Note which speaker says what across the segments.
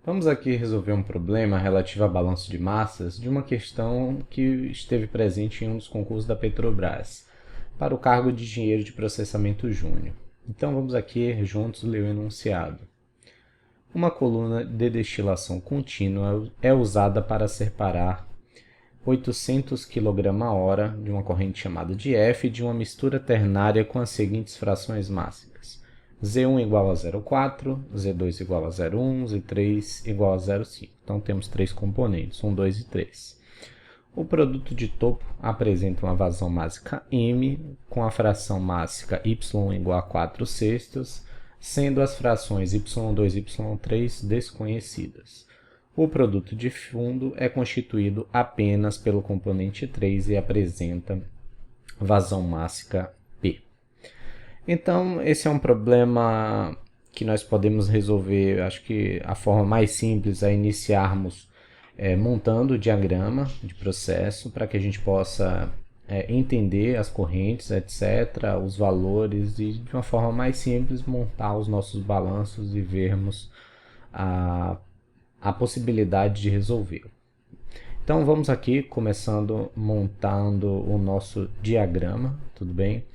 Speaker 1: Vamos aqui resolver um problema relativo a balanço de massas de uma questão que esteve presente em um dos concursos da Petrobras, para o cargo de engenheiro de processamento júnior. Então vamos aqui juntos ler o enunciado. Uma coluna de destilação contínua é usada para separar 800 kg/h de uma corrente chamada de F de uma mistura ternária com as seguintes frações mássicas: Z1 igual a 0,4, Z2 igual a 0,1, Z3 igual a 0,5. Então temos três componentes, 1, 2 e 3. O produto de topo apresenta uma vazão mássica M com a fração mássica Y igual a 4/6, sendo as frações Y2 e Y3 desconhecidas. O produto de fundo é constituído apenas pelo componente 3 e apresenta vazão mássica P. Então, esse é um problema que nós podemos resolver. Acho que a forma mais simples é iniciarmos montando o diagrama de processo para que a gente possa entender as correntes, etc., os valores e, de uma forma mais simples, montar os nossos balanços e vermos a possibilidade de resolver. Então vamos aqui começando montando o nosso diagrama, tudo bem?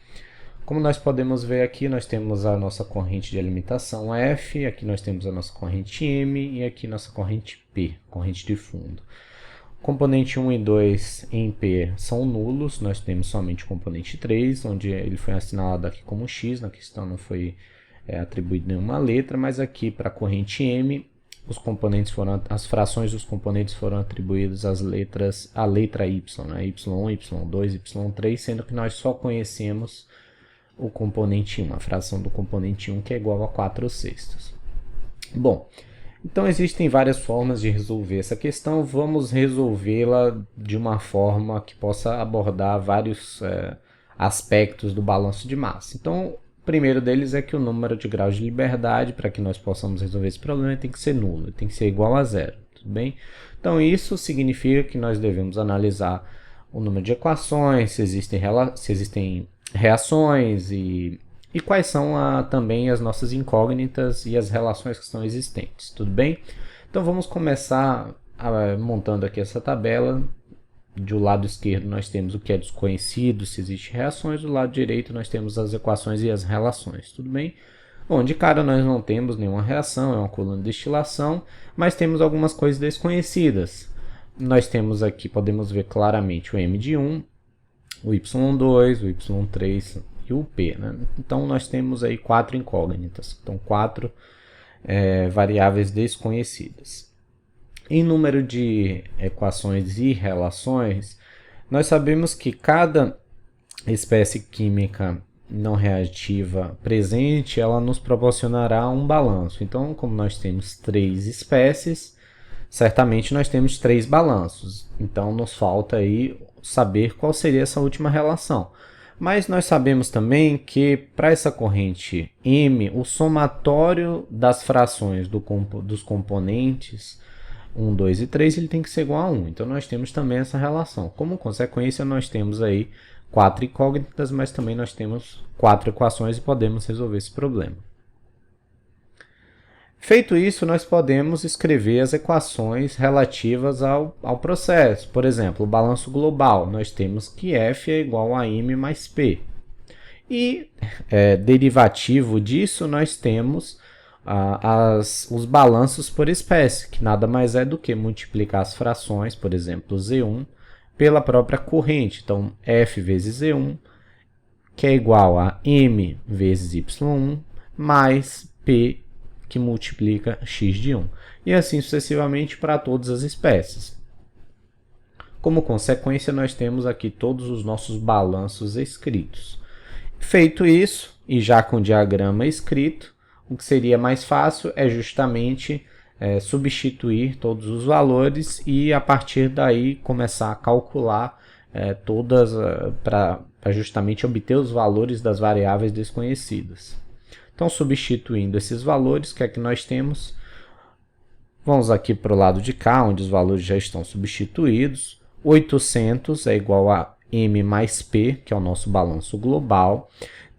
Speaker 1: Como nós podemos ver aqui, nós temos a nossa corrente de alimentação F, aqui nós temos a nossa corrente M e aqui nossa corrente P, corrente de fundo. Componente 1 e 2 em P são nulos, nós temos somente o componente 3, onde ele foi assinalado aqui como X, na questão não foi atribuído nenhuma letra, mas aqui para a corrente M, as frações dos componentes foram atribuídas às letras, à letra Y, né? Y1, Y2, Y3, sendo que nós só conhecemos o componente 1, a fração do componente 1, que é igual a 4/6. Bom, então existem várias formas de resolver essa questão. Vamos resolvê-la de uma forma que possa abordar vários aspectos do balanço de massa. Então, o primeiro deles é que o número de graus de liberdade, para que nós possamos resolver esse problema, tem que ser nulo, tem que ser igual a zero, tudo bem? Então, isso significa que nós devemos analisar o número de equações, se existem reações e quais são também as nossas incógnitas e as relações que estão existentes, tudo bem? Então vamos começar montando aqui essa tabela. Do lado esquerdo nós temos o que é desconhecido, se existem reações, do lado direito nós temos as equações e as relações, tudo bem? Bom, de cara nós não temos nenhuma reação, é uma coluna de destilação, mas temos algumas coisas desconhecidas. Nós temos aqui, podemos ver claramente o M de 1, o Y2, o Y3 e o P, né? Então nós temos aí 4 incógnitas, então 4 variáveis desconhecidas. Em número de equações e relações, nós sabemos que cada espécie química não reativa presente, ela nos proporcionará um balanço. Então, como nós temos 3 espécies, certamente nós temos 3 balanços. Então, nos falta aí saber qual seria essa última relação. Mas nós sabemos também que para essa corrente M, o somatório das frações dos componentes 1, 2 e 3 ele tem que ser igual a 1. Então nós temos também essa relação. Como consequência, nós temos aí 4 incógnitas, mas também nós temos 4 equações e podemos resolver esse problema. Feito isso, nós podemos escrever as equações relativas ao processo. Por exemplo, o balanço global, nós temos que F é igual a M mais P. E derivativo disso, nós temos os balanços por espécie, que nada mais é do que multiplicar as frações, por exemplo, Z1, pela própria corrente. Então, F vezes Z1, que é igual a M vezes Y1, mais P, que multiplica x de 1. E assim sucessivamente para todas as espécies. Como consequência, nós temos aqui todos os nossos balanços escritos. Feito isso, e já com o diagrama escrito, o que seria mais fácil é justamente substituir todos os valores e, a partir daí, começar a calcular todas para justamente obter os valores das variáveis desconhecidas. Então, substituindo esses valores, o que é que nós temos? Vamos aqui para o lado de cá, onde os valores já estão substituídos. 800 é igual a M mais P, que é o nosso balanço global.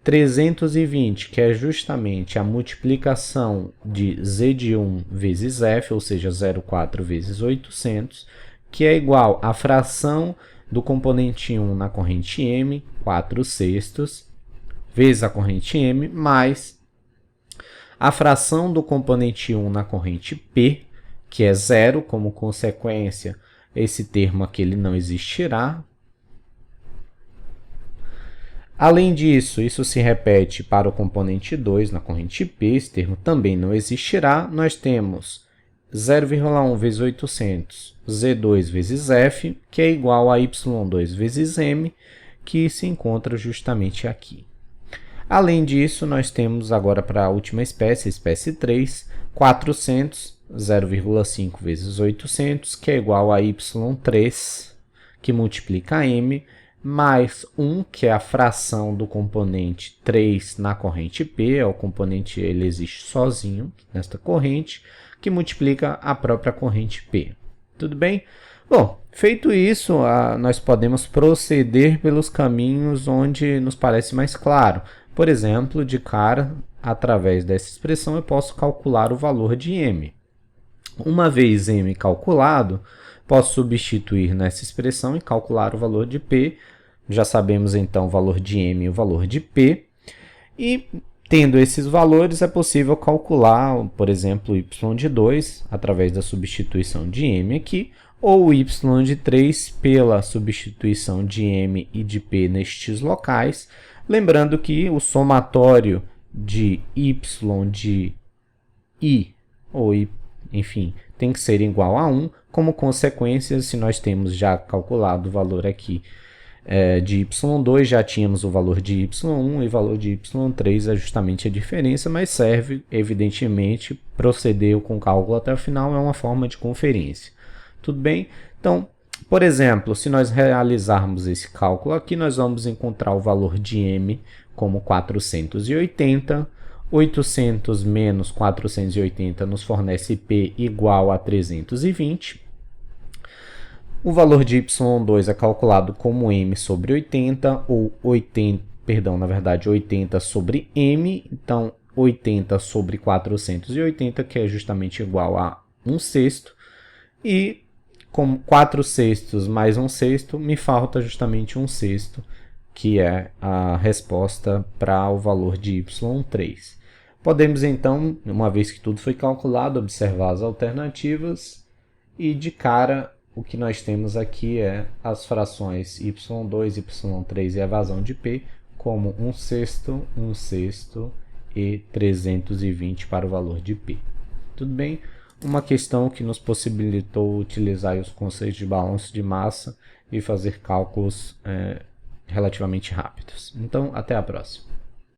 Speaker 1: 320, que é justamente a multiplicação de z de 1 vezes f, ou seja, 0,4 vezes 800, que é igual à fração do componente 1 na corrente m, 4/6, vezes a corrente m, mais a fração do componente 1 na corrente p, que é 0, como consequência, esse termo aqui ele não existirá. Além disso, isso se repete para o componente 2 na corrente p, esse termo também não existirá. Nós temos 0,1 vezes 800, z2 vezes f, que é igual a y2 vezes m, que se encontra justamente aqui. Além disso, nós temos agora para a última espécie, a espécie 3, 400, 0,5 vezes 800, que é igual a y3, que multiplica m, mais 1, que é a fração do componente 3 na corrente P, o componente ele existe sozinho nesta corrente, que multiplica a própria corrente P. Tudo bem? Bom, feito isso, nós podemos proceder pelos caminhos onde nos parece mais claro. Por exemplo, de cara, através dessa expressão, eu posso calcular o valor de m. Uma vez m calculado, posso substituir nessa expressão e calcular o valor de P. Já sabemos, então, o valor de m e o valor de P. E, tendo esses valores, é possível calcular, por exemplo, y de 2, através da substituição de m aqui, ou y de 3 pela substituição de m e de P nestes locais. Lembrando que o somatório de y de i, ou i, enfim, tem que ser igual a 1. Como consequência, se nós temos já calculado o valor aqui de y2, já tínhamos o valor de y1 e o valor de y3 é justamente a diferença, mas serve, evidentemente, proceder com o cálculo até o final, é uma forma de conferência. Tudo bem? Então, por exemplo, se nós realizarmos esse cálculo aqui, nós vamos encontrar o valor de m como 480, 800 menos 480 nos fornece P igual a 320. O valor de y2 é calculado como m sobre 80, ou 80 sobre m, então 80 sobre 480, que é justamente igual a 1/6, e como 4/6 mais 1/6, me falta justamente 1/6, que é a resposta para o valor de y3. Podemos, então, uma vez que tudo foi calculado, observar as alternativas e, de cara, o que nós temos aqui é as frações y2, y3 e a evasão de P como 1/6, 1/6 e 320 para o valor de P. Tudo bem? Uma questão que nos possibilitou utilizar os conceitos de balanço de massa e fazer cálculos relativamente rápidos. Então, até a próxima.